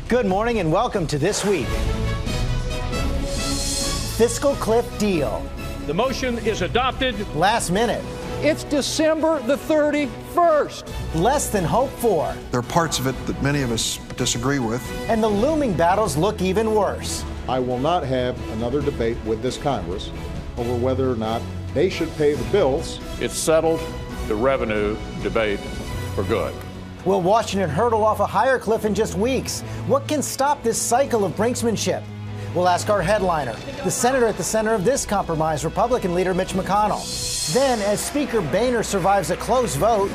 Good morning and welcome to This Week. Fiscal cliff deal. The motion is adopted. Last minute. It's December the 31st. Less than hoped for. There are parts of it that many of us disagree with. And the looming battles look even worse. I will not have another debate with this Congress over whether or not they should pay the bills. It's settled the revenue debate for good. Will Washington hurdle off a higher cliff in just weeks? What can stop this cycle of brinksmanship? We'll ask our headliner, the senator at the center of this compromise, Republican leader Mitch McConnell. Then, as Speaker Boehner survives a close vote,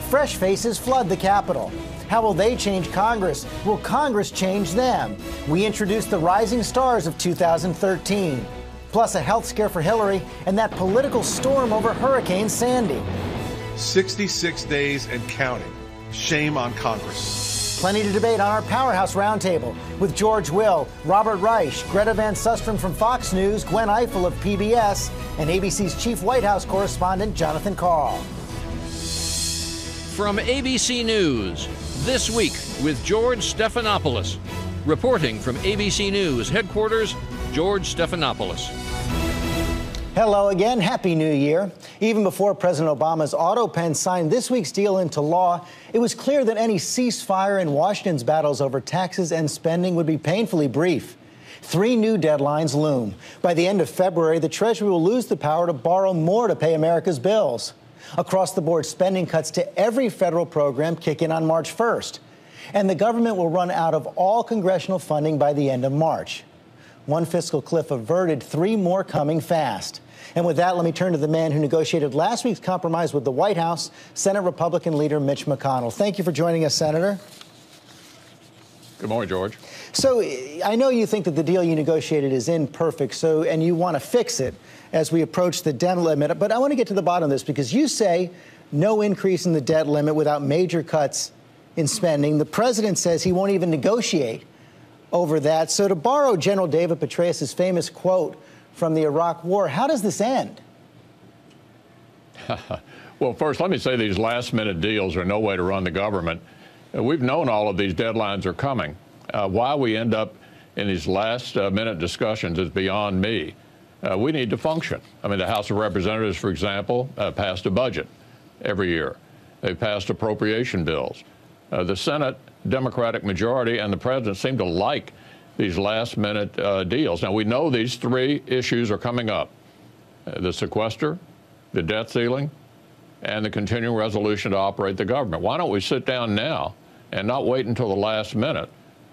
fresh faces flood the Capitol. How will they change Congress? Will Congress change them? We introduce the rising stars of 2013. Plus a health scare for Hillary and that political storm over Hurricane Sandy. 66 days and counting. Shame on Congress. Plenty to debate on our Powerhouse Roundtable with George Will, Robert Reich, Greta Van Susteren from Fox News, Gwen Ifill of PBS, and ABC's chief White House correspondent Jonathan Karl. From ABC News, This Week with George Stephanopoulos. Reporting from ABC News headquarters, George Stephanopoulos. Hello again. Happy New Year. Even before President Obama's auto pen signed this week's deal into law, it was clear that any ceasefire in Washington's battles over taxes and spending would be painfully brief. 3 new deadlines loom. By the end of February, the Treasury will lose the power to borrow more to pay America's bills. Across-the-board spending cuts to every federal program kick in on March 1st. And the government will run out of all congressional funding by the end of March. One fiscal cliff averted, 3 more coming fast. And with that, let me turn to the man who negotiated last week's compromise with the White House, Senate Republican leader Mitch McConnell. Thank you for joining us, Senator. Good morning, George. So I know you think that the deal you negotiated is imperfect, and you want to fix it as we approach the debt limit. But I want to get to the bottom of this because you say no increase in the debt limit without major cuts in spending. The president says he won't even negotiate over that. So to borrow General David Petraeus' famous quote from the Iraq War, how does this end? Well, first, let me say these last-minute deals are no way to run the government. We've known all of these deadlines are coming. Why we end up in these last-minute discussions is beyond me. We need to function. I mean, the House of Representatives, for example, passed a budget every year. They've passed appropriation bills. The Senate Democratic majority and the president seem to like these last-minute deals. Now, we know these 3 issues are coming up, the sequester, the debt ceiling, and the continuing resolution to operate the government. Why don't we sit down now and not wait until the last minute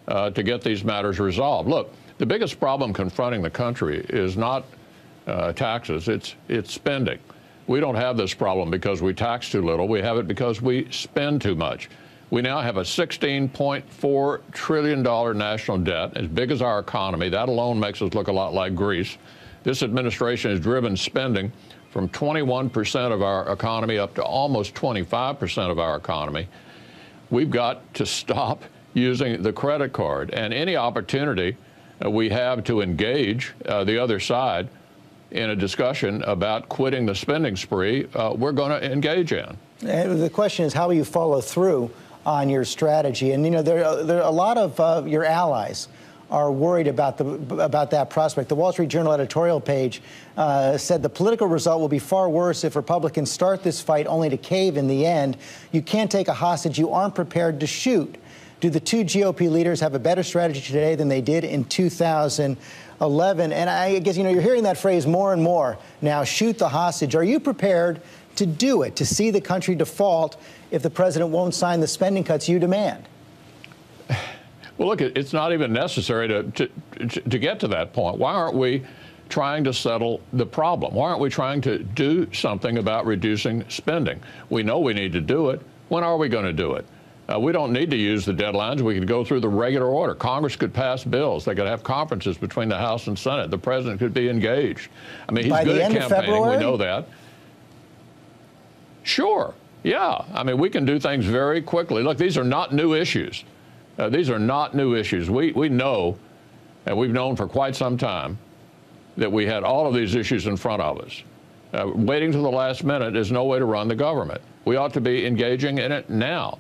to get these matters resolved? Look, the biggest problem confronting the country is not taxes, it's spending. We don't have this problem because we tax too little. We have it because we spend too much. We now have a $16.4 trillion national debt, as big as our economy. That alone makes us look a lot like Greece. This administration has driven spending from 21% of our economy up to almost 25% of our economy. We've got to stop using the credit card. And any opportunity we have to engage the other side in a discussion about quitting the spending spree, we're going to engage in. And the question is, how will you follow through on your strategy? And, you know, there are a lot of your allies are worried about that prospect. The Wall Street Journal editorial page said the political result will be far worse if Republicans start this fight only to cave in the end. You can't take a hostage you aren't prepared to shoot. Do the 2 GOP leaders have a better strategy today than they did in 2011? And I guess, you know, you're hearing that phrase more and more now, shoot the hostage. Are you prepared to do it, to see the country default if the president won't sign the spending cuts you demand? Well, look, it's not even necessary to get to that point. Why aren't we trying to settle the problem? Why aren't we trying to do something about reducing spending? We know we need to do it. When are we going to do it? We don't need to use the deadlines. We could go through the regular order. Congress could pass bills. They could have conferences between the House and Senate. The president could be engaged. I mean, he's good at campaigning. We know that. Sure. Yeah. I mean, we can do things very quickly. Look, these are not new issues. These are not new issues. We know, and we've known for quite some time, that we had all of these issues in front of us. Waiting to the last minute is no way to run the government. We ought to be engaging in it now.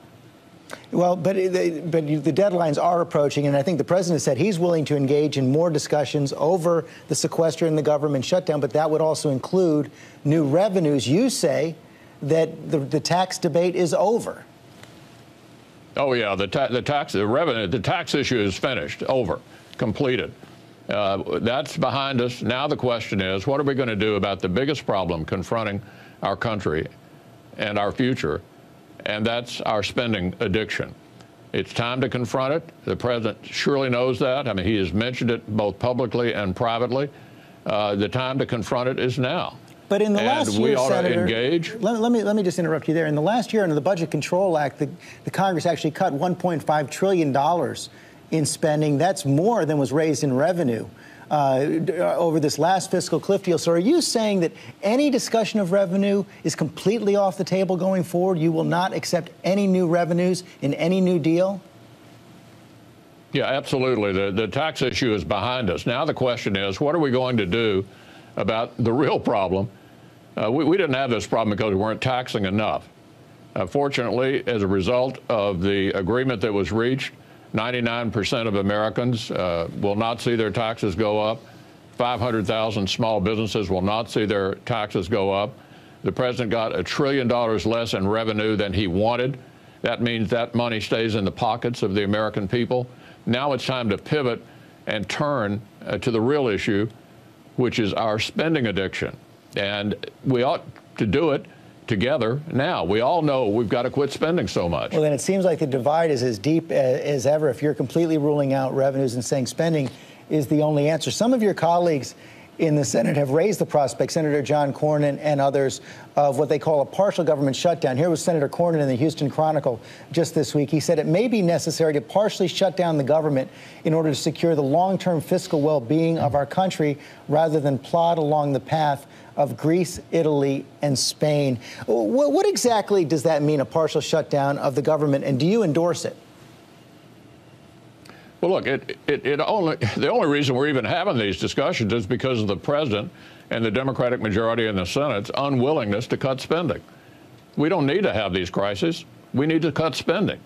Well, but the deadlines are approaching, and I think the president said he's willing to engage in more discussions over the sequester and the government shutdown, but that would also include new revenues. You say that the tax debate is over. Oh, yeah, the tax issue is finished, over, completed. That's behind us. Now the question is, what are we going to do about the biggest problem confronting our country and our future? And that's our spending addiction. It's time to confront it. The president surely knows that. I mean, he has mentioned it both publicly and privately. The time to confront it is now. But in the last year, Senator, engage. Let me just interrupt you there. In the last year, under the Budget Control Act, the Congress actually cut $1.5 trillion in spending. That's more than was raised in revenue over this last fiscal cliff deal. So are you saying that any discussion of revenue is completely off the table going forward? You will not accept any new revenues in any new deal? Yeah, absolutely. The tax issue is behind us. Now the question is, what are we going to do about the real problem? We didn't have this problem because we weren't taxing enough. Fortunately, as a result of the agreement that was reached, 99% of Americans will not see their taxes go up. 500,000 small businesses will not see their taxes go up. The president got $1 trillion less in revenue than he wanted. That means that money stays in the pockets of the American people. Now it's time to pivot and turn to the real issue, which is our spending addiction. And we ought to do it together now. We all know we've got to quit spending so much. Well, then it seems like the divide is as deep as ever if you're completely ruling out revenues and saying spending is the only answer. Some of your colleagues in the Senate have raised the prospect, Senator John Cornyn and others, of what they call a partial government shutdown. Here was Senator Cornyn in the Houston Chronicle just this week. He said it may be necessary to partially shut down the government in order to secure the long-term fiscal well-being of our country rather than plod along the path of Greece, Italy, and Spain. What exactly does that mean, a partial shutdown of the government, and do you endorse it? Well, look, the only reason we're even having these discussions is because of the president and the Democratic majority in the Senate's unwillingness to cut spending. We don't need to have these crises. We need to cut spending.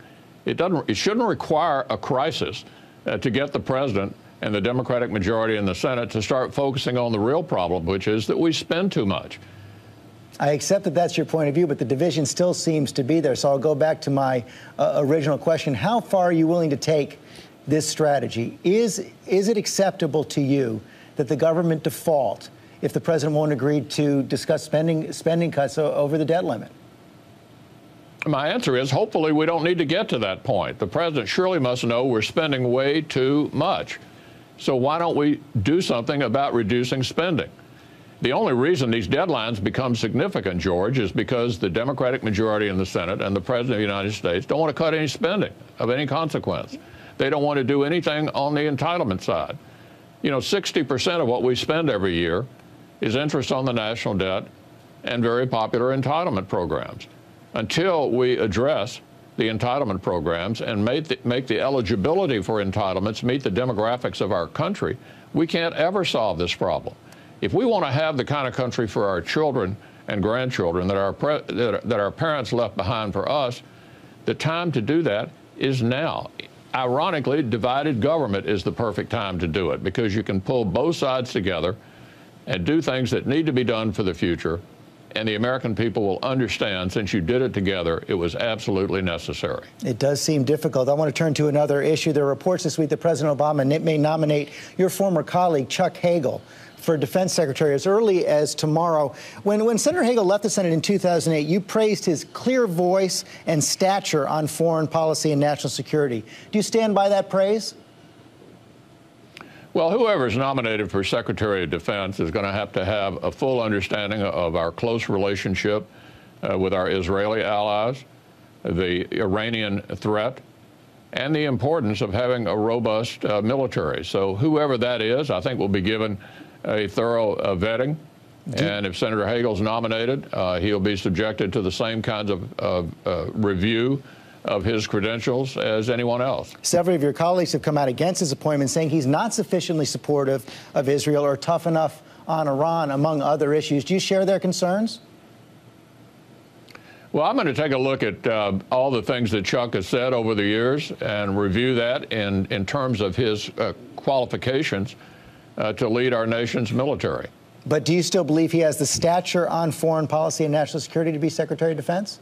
It shouldn't require a crisis to get the president and the Democratic majority in the Senate to start focusing on the real problem, which is that we spend too much. I accept that that's your point of view, but the division still seems to be there. So I'll go back to my original question. How far are you willing to take this strategy? Is it acceptable to you that the government default if the president won't agree to discuss spending cuts over the debt limit? My answer is hopefully we don't need to get to that point. The president surely must know we're spending way too much. So why don't we do something about reducing spending? The only reason these deadlines become significant, George, is because the Democratic majority in the Senate and the president of the United States don't want to cut any spending of any consequence. They don't want to do anything on the entitlement side. You know, 60% of what we spend every year is interest on the national debt and very popular entitlement programs. Until we address the entitlement programs and make the eligibility for entitlements meet the demographics of our country, we can't ever solve this problem. If we want to have the kind of country for our children and grandchildren that our parents left behind for us, the time to do that is now. Ironically, divided government is the perfect time to do it because you can pull both sides together and do things that need to be done for the future, and the American people will understand, since you did it together, it was absolutely necessary. It does seem difficult. I want to turn to another issue. There are reports this week that President Obama may nominate your former colleague, Chuck Hagel, for defense secretary as early as tomorrow. When Senator Hagel left the Senate in 2008, you praised his clear voice and stature on foreign policy and national security. Do you stand by that praise? Well, whoever is nominated for Secretary of Defense is going to have a full understanding of our close relationship with our Israeli allies, the Iranian threat, and the importance of having a robust military. So whoever that is, I think will be given a thorough vetting. And if Senator Hagel's nominated, he'll be subjected to the same kinds of review of his credentials as anyone else. Several of your colleagues have come out against his appointment, saying he's not sufficiently supportive of Israel or tough enough on Iran, among other issues. Do you share their concerns? Well, I'm going to take a look at all the things that Chuck has said over the years and review that in terms of his qualifications to lead our nation's military. But do you still believe he has the stature on foreign policy and national security to be Secretary of Defense?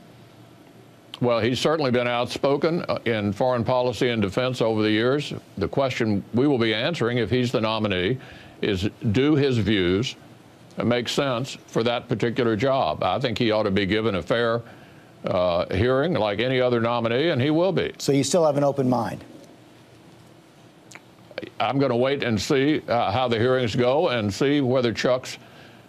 Well, he's certainly been outspoken in foreign policy and defense over the years. The question we will be answering if he's the nominee is, do his views make sense for that particular job? I think he ought to be given a fair hearing like any other nominee, and he will be. So you still have an open mind? I'm going to wait and see how the hearings go and see whether Chuck's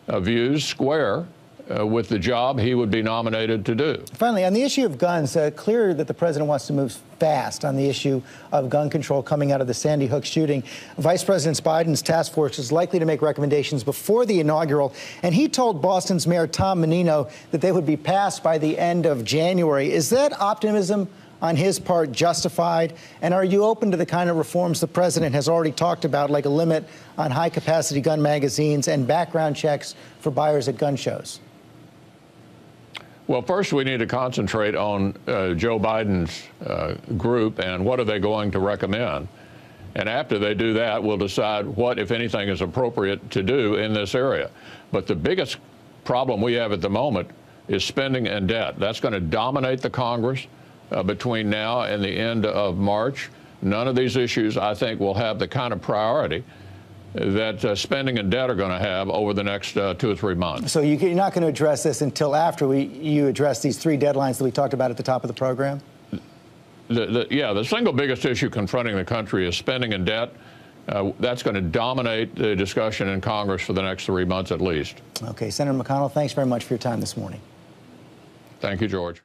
views square with the job he would be nominated to do. Finally, on the issue of guns, clear that the president wants to move fast on the issue of gun control coming out of the Sandy Hook shooting. Vice President Biden's task force is likely to make recommendations before the inaugural, and he told Boston's Mayor Tom Menino that they would be passed by the end of January. Is that optimism on his part justified? And are you open to the kind of reforms the president has already talked about, like a limit on high-capacity gun magazines and background checks for buyers at gun shows? Well, first we need to concentrate on Joe Biden's group and what are they going to recommend. And after they do that, we'll decide what, if anything, is appropriate to do in this area. But the biggest problem we have at the moment is spending and debt. That's going to dominate the Congress between now and the end of March. None of these issues, I think, will have the kind of priority that spending and debt are going to have over the next 2 or 3 months. So you're not going to address this until after you address these 3 deadlines that we talked about at the top of the program? The single biggest issue confronting the country is spending and debt. That's going to dominate the discussion in Congress for the next 3 months at least. Okay, Senator McConnell, thanks very much for your time this morning. Thank you, George.